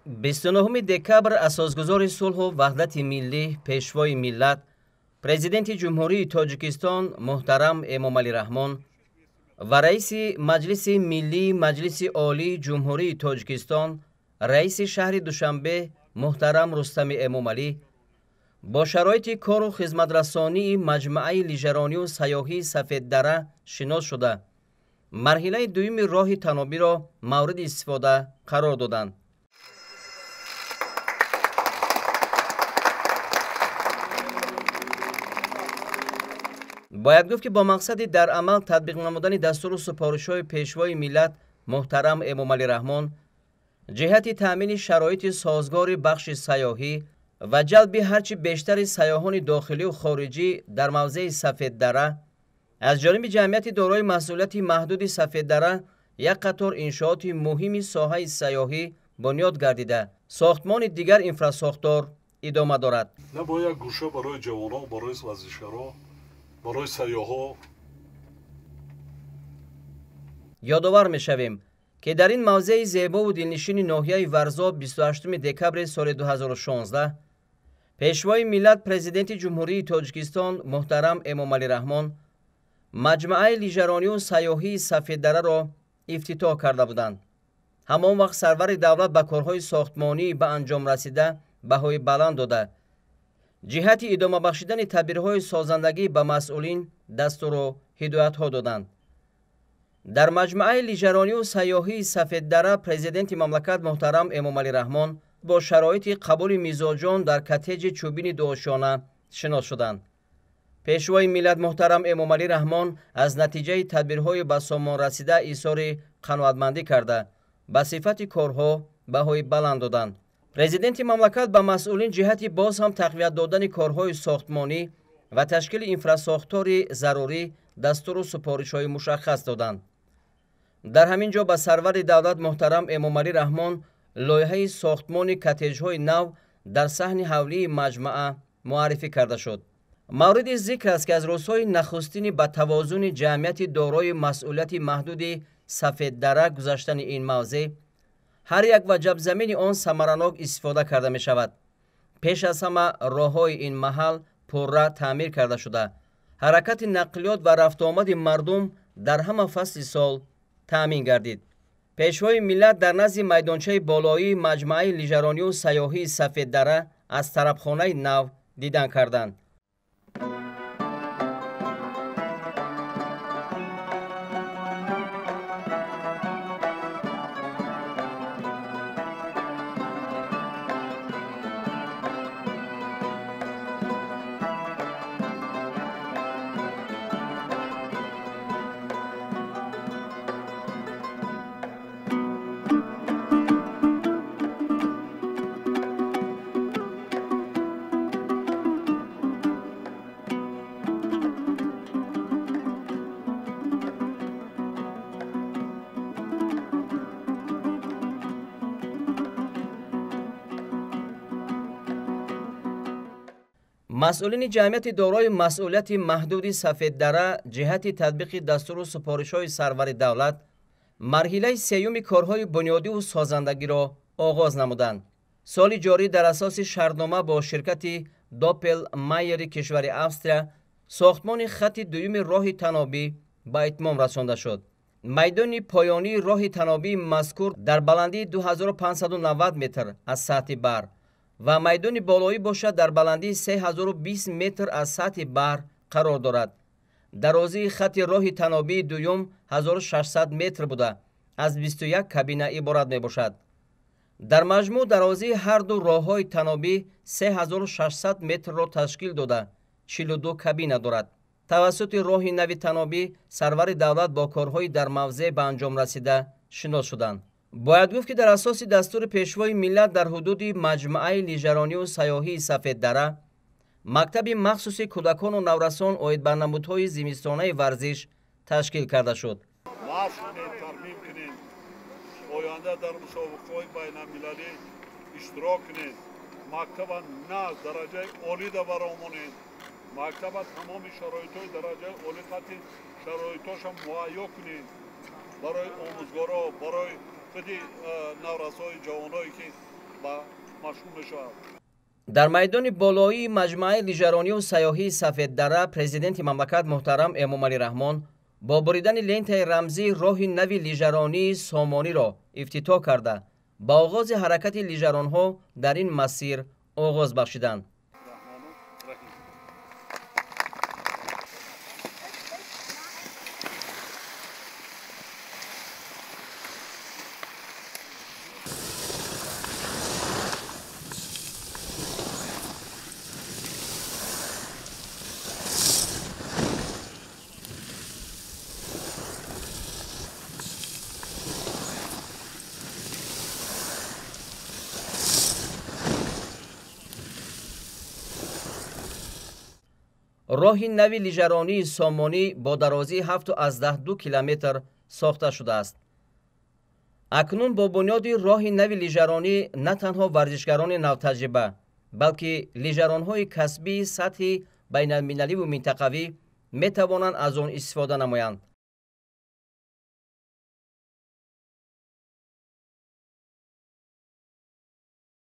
29 декабр асосгузори сулҳу ваҳдати миллӣ, пешвои миллат, президенти ҷумҳурии Тоҷикистон муҳтарам Эмомалӣ Раҳмон ва раиси Маҷлиси Миллии Маҷлиси Олии Ҷумҳурии Тоҷикистон, раиси шаҳри Душанбе муҳтарам Рустами Эмомалӣ бо шароити кору хизматрасонии маҷмӯаи лижаронию сайёҳии Сафеддара шинос шуда, марҳилаи дуюми роҳи танобиро мавриди истифода қарор доданд. бояд гуфт ки бо мақсади дар амал татбиқ намудани дастуру супоришҳои пешвои миллат муҳтарам Эмомалӣ Раҳмон ҷиҳати таъмини шароити созгори бахши сайёҳӣ ва ҷалби ҳарчи бештари сайёҳони дохилию хориҷӣ дар мавзеи Сафеддара аз ҷониби ҷамъияти дорои масъулияти маҳдуди Сафеддара як қатор иншооти муҳими соҳаи сайёҳӣ бунёд гардида, сохтмони дигар инфрасохтор идома дорад. Набояд гӯша барои ҷавонон, барои варзишгаро, барои сайёҳо. ёдовар мешавем ки дар ин мавзеи зебову дилнишини ноҳияи Варзо 28 декабри соли 2016 пешвои миллат президенти ҷумҳурии Тоҷикистон муҳтарам Эмомалӣ Раҳмон маҷмӯаи лижаронию сайёҳии Сафеддараро ифтитоҳ карда буданд. ҳамон вақт сарвари давлат ба корҳои сохтмонӣ ба анҷом расида баҳои баланд дода, ҷиҳати идома бахшидани тадбирҳои созандагӣ ба масъулин дастуру ҳидоятҳо доданд. дар маҷмӯаи лижаронию сайёҳии Сафеддара президенти мамлакат муҳтарам Эмомалӣ Раҳмон бо шароити қабули мизоҷон дар коттеҷи чӯбини дуошона шинос шуданд. пешвои миллат муҳтарам Эмомалӣ Раҳмон аз натиҷаи тадбирҳои ба сомон расида изҳори қаноатмандӣ карда, ба сифати корҳо баҳои баланд доданд. президенти мамлакат ба масъулин ҷиҳати боз ҳам тақвият додани корҳои сохтмонӣ ва ташкили инфрасохтори зарурӣ дастуру супоришҳои мушаххас доданд. дар ҳамин ҷо ба сарвари давлат муҳтарам Эмомалӣ Раҳмон лоиҳаи сохтмони коттеҷҳои нав дар саҳни ҳавлии маҷмӯа муаррифӣ карда шуд. мавриди зикр аст ки аз рӯзҳои нахустини ба тавозуни ҷамъияти дорои масъулияти маҳдуди Сафеддара гузаштани ин мавзеъ ҳар як ваҷабзамини он самаранок истифода карда мешавад. пеш аз ҳама роҳҳои ин маҳал пурра таъмир карда шуда, ҳаракати нақлиёт ва рафтуомади мардум дар ҳама фасли сол таъмин гардид. пешвои миллат дар назди майдончаи болоии маҷмӯаи лижаронию сайёҳии Сафеддара аз тарабхонаи нав дидан карданд. масъулини ҷамъияти дорои масъулияти маҳдуди Сафеддара ҷиҳати татбиқи дастуру супоришҳои сарвари давлат марҳилаи сеюми корҳои бунёдиву созандагиро оғоз намуданд. соли ҷорӣ дар асоси шартнома бо ширкати Доппел Майери кишвари Австрия сохтмони хатти дуюми роҳи танобӣ ба итмом расонда шуд. майдони поёнии роҳи танобии мазкур дар баландии 2590 метр аз сатҳи баҳр ва майдони болоӣ бошад дар баландии 3020 метр аз сатҳи баҳр қарор дорад. дарозии хатти роҳи танобии дуюм 1600 метр буда аз 21 кабина иборат мебошад. дар маҷмӯъ дарозии ҳарду роҳҳои танобӣ 3600 метрро ташкил дода 42 кабина дорад. тавассути роҳи нави танобӣ сарвари давлат бо корҳои дар мавзеъ ба анҷом расида шинос шуданд. бояд гуфт ки дар асоси дастури пешвои миллат дар ҳудуди маҷмӯаи лижаронию сайёҳии Сафеддара мактаби махсуси кӯдакону наврасон оид ба намудҳои зимистонаи варзиш ташкил карда шуд. оянда дар мусобиқаҳои байналмилалӣ иштирок кунед. мактаба на дараҷаи олида баромонед. мактаба тамоми шароитҳои дараҷаи оли қатъи шароитҳоша муҳайё кунед барои омӯзгорҳо, барои худи наврасои ҷавоное ки ба машғул мешавад. дар майдони болоии маҷмӯаи лижаронию сайёҳии Сафеддара президенти мамлакат муҳтарам Эмомалӣ Раҳмон бо буридани лентаи рамзии роҳи нави лижаронии Сомониро ифтитоҳ карда ба оғози ҳаракати лижаронҳо дар ин масир оғоз бахшиданд. роҳи нави лижаронии Сомонӣ бо дарозии 7.12 километр сохта шудааст. акнун бо бунёди роҳи нави лижаронӣ на танҳо варзишгарони навтаҷриба, балки лижаронҳои касбии сатҳи байналмилаливу минтақавӣ метавонанд аз он истифода намоянд.